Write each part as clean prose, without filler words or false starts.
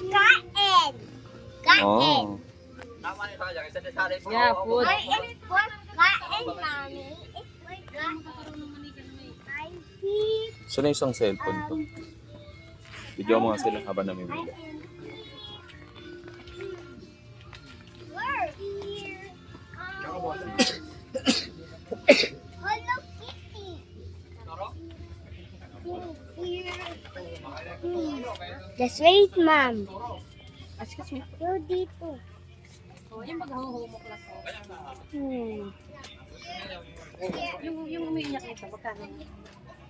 Kain. Kain. Oh. Yeah, food. It's for kain, mommy. It's for kain. I feed, Saan na isang cellphone to? Video mo nga sila habang namimili. we're here. Hello Kitty. Just wait, ma'am. Excuse me. Yo dito. Oh, yung mag-homework lang ko. Yung umiiyak nito, magkano?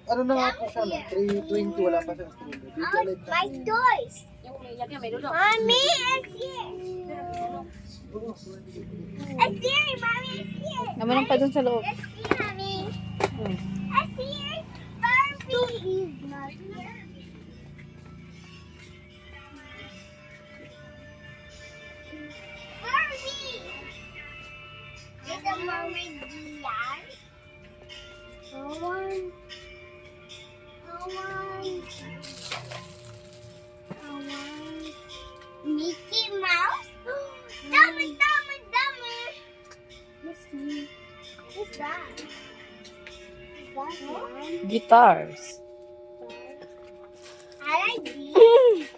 Ano na nga po siya, 320, wala pa siyang stroller. Dito Oh, ulit my toys. Yung umiiyak niya, may lulo. Mommy is here. It's here, mommy is here. Naman pa dun sa loob. It's here, mommy. It's here. Barbie is not here. Barbie. Is the mommy here? I want. Mickey Mouse? Dummy, dummy, dummy! What's me? What's that? Is that one? Guitars. I like these.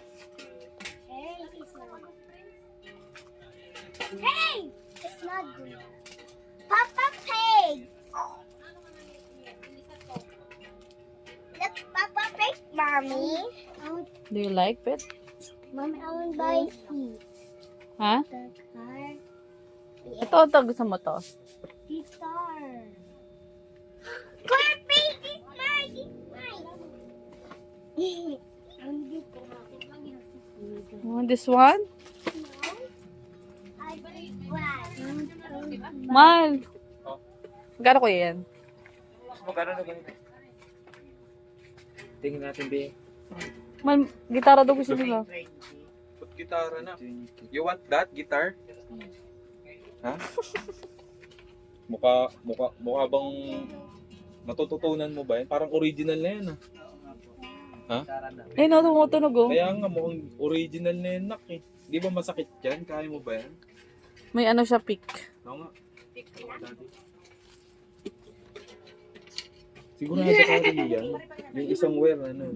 Hey, it's not. Hey! It's not good. Papa Pig! Look, Papa Pig, Mommy. Do you like it? Mommy, I want to buy these. Ha? The car. Ito, gusto mo to. Guitar. Purple is mine. It's mine. You want this one? I want Mal. Magkano ko yan? Magkano na ganito? Tingin natin, Bea. Mal, gitara daw gusto nila. Ba't gitara na? You want that guitar? Ha? Mukha bang natututunan mo ba yan? Parang original na yan, ha? Eh, no, tumutunog oh. Kaya nga mukhang original na yan, nak, eh. Di ba masakit yan? Kaya mo ba yan? May ano siya, pick. Oo nga. Sigurado ka rin yan. Yung isang wear, ano,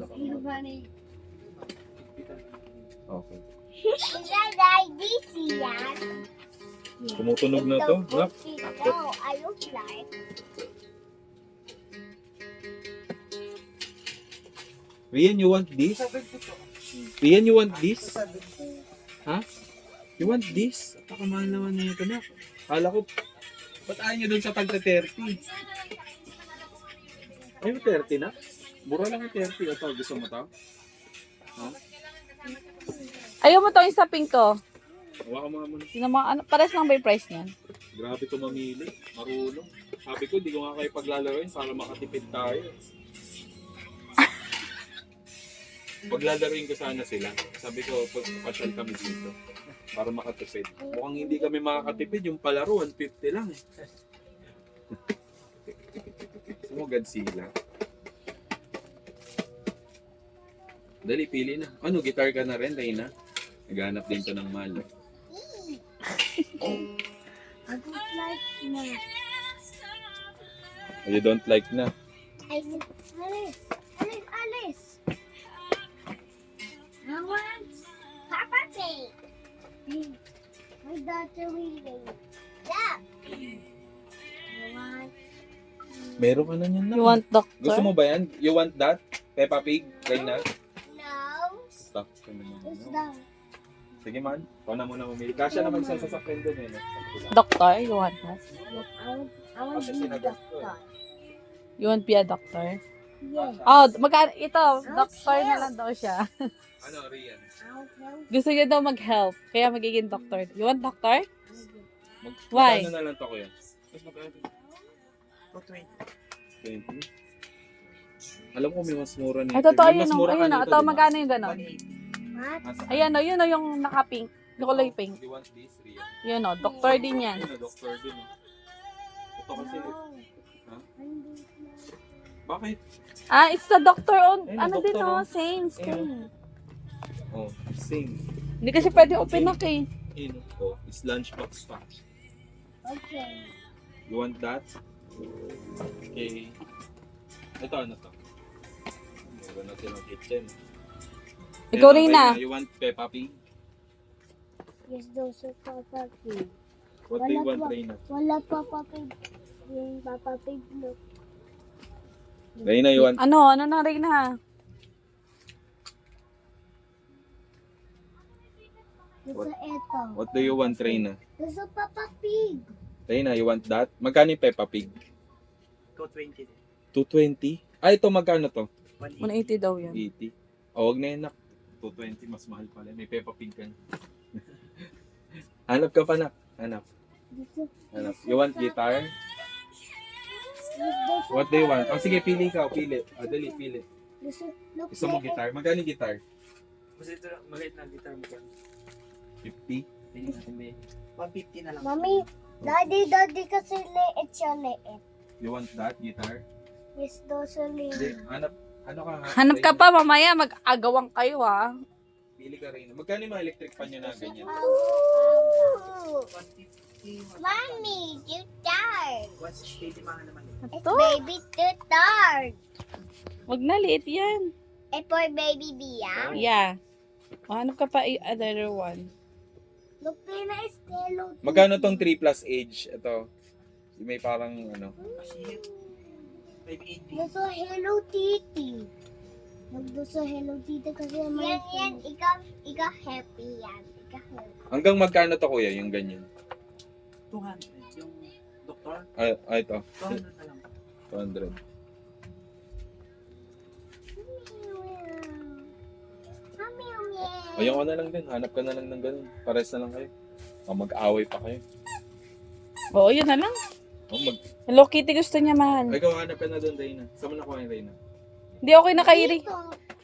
okay. Is that like this yan? Tumutunog na to, nak. No, I look like. Rian, you want this? Rian, you want this? Ha? You want this? Nakamahal naman na ito, na. Kala ko, ba't ayaw nyo dun sa tagta-30? Ay, 30 na? Mura lang yung 30. Ito, gusto mo to? Ha? Ayaw mo to yung sa pink ko. Hawa ka mga muna. Sino mga, ano, pares lang ba yung price niyan? Grabe to mamili. Marunong. Sabi ko, di ko nga kayo paglalaroin para makatipid tayo. Paglalaroin ko sana sila. Sabi ko, pasyal kami dito. Para makatipid. Mukhang hindi kami makakatipid. Yung palaro, 150 lang eh. Gusto mo Godzilla? Dali, pili na. Ano, guitar ka na rin, Reyna? Naghanap din to ng mahal. I don't like na. You don't like na. Alice. Alice. I want Papa Pig. My daughter reading. Yeah. I want. Meron ka na niyan na. You want doctor? Gusto mo ba yan? You want that? Peppa Pig? Reyna? No. Stop ka naman. It's that. Sige man, ikaw na muna mamili. Kasya naman sa sasakyan doon eh. No? Doctor? You want that? I want Kasi to be sinagot ko doctor. You want be a doctor? Yes. Oh, magkano ito? Doctor na lang daw siya. Ano, Rian? Gusto niya daw mag-help. Kaya magiging doctor. You want doctor? Magkano Why? na lang to kuya? Mas magkano? 20. Alam ko may mas mura nito. Ay, totoo May yun. mas Oh. mura ka Ayun o. nito, Ito, di ba? magkano yung ganon? What? Ayan o. Yun o yung naka-pink. Yung kulay pink. You want this, Rian? Yun o. Doctor din yan. Ano, doctor din. Ito kasi. Ha? Bakit? Ah, it's the doctor on. Ayun, Ano din doctor, o. oh. Same. Ayun. Oh, same. Hindi kasi pwede open up eh. Ayun, oh, it's lunchbox pa. Okay. You want that? Okay. Ito, ano to? Meron na silang kitchen. Ikaw, Ayun, Reyna. You want Peppa Pig? Yes, those are Papa Pig. What do you Wala want, pa. Reyna? Wala Papa Pig. Yung Papa Pig, look. Reyna, you want? Ano na rin na? Gusto ito. What do you want, Reyna? Gusto Papa Pig. Reyna, you want that? Magkano yung Peppa Pig? 220. 220? Ah, ito magkano to? 180 daw yan. 80. O, wag na yun, nak. 220, mas mahal pala. May Peppa Pig ka na. Hanap ka pa, nak. Hanap. Gusto. Hanap. You want guitar? Gusto. What do you want? Oh, sige, pili ka. Pili. O, dali, pili. Gusto. Look. Gusto mo guitar? Magkano yung guitar? Kasi ito, maliit na guitar mo dyan. 50? Pili natin may 150 na lang. Mami, daddy kasi liit siya liit. You want that guitar? Yes, those are Hindi. liit. Hanap. Ano ka? Hanap ka Reyna? pa mamaya, mag-agawang kayo ah. Pili ka rin. Magkano yung mga electric fan nyo na ganyan? Oh, 150. Mommy, guitar. 160 mga naman. It's Ito? baby guitar. Wag na, liit yan. It's for baby Bia. Yeah. O, hanap ka pa another one. Look, Pina is Hello Kitty. Magkano tong 3 plus age? Ito. May parang ano. Kasi 580. Gusto Hello Kitty. Gusto Hello Kitty kasi may... Yan, ikaw happy yan. Ikaw happy. Hanggang magkano to, kuya, yung ganyan? 200. Yung doktor, Ito. 200 na lang. 200. Mami, Ayun ko na lang din. Hanap ka na lang ng ganun. Pares na lang kayo. O, mag-away pa kayo. Oo, yun na lang. O, Hello Kitty gusto niya, mahal. Ikaw, hanap ka na doon, Reyna. Saan mo nakuha yung Reyna? Hindi, okay na kay Ri. Dito.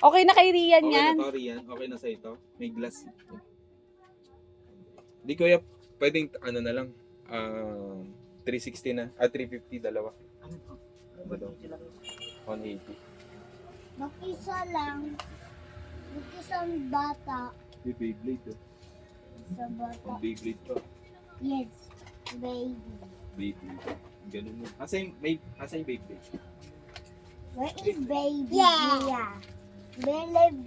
Okay na kay Rian Okay yan. na to, Rian. Okay na sa ito. May glass. Di, kuya, pwedeng, ano na lang, 360 na. 350, dalawa. Ano to? Ano ba ito sila? 180. Mag-isa lang. Mag-isang bata. May Beyblade, oh. Sa bata. Ang Beyblade to. Yes, baby. Beyblade. Ganun mo. Asa yung Beyblade? Where is baby? Yeah. Baby.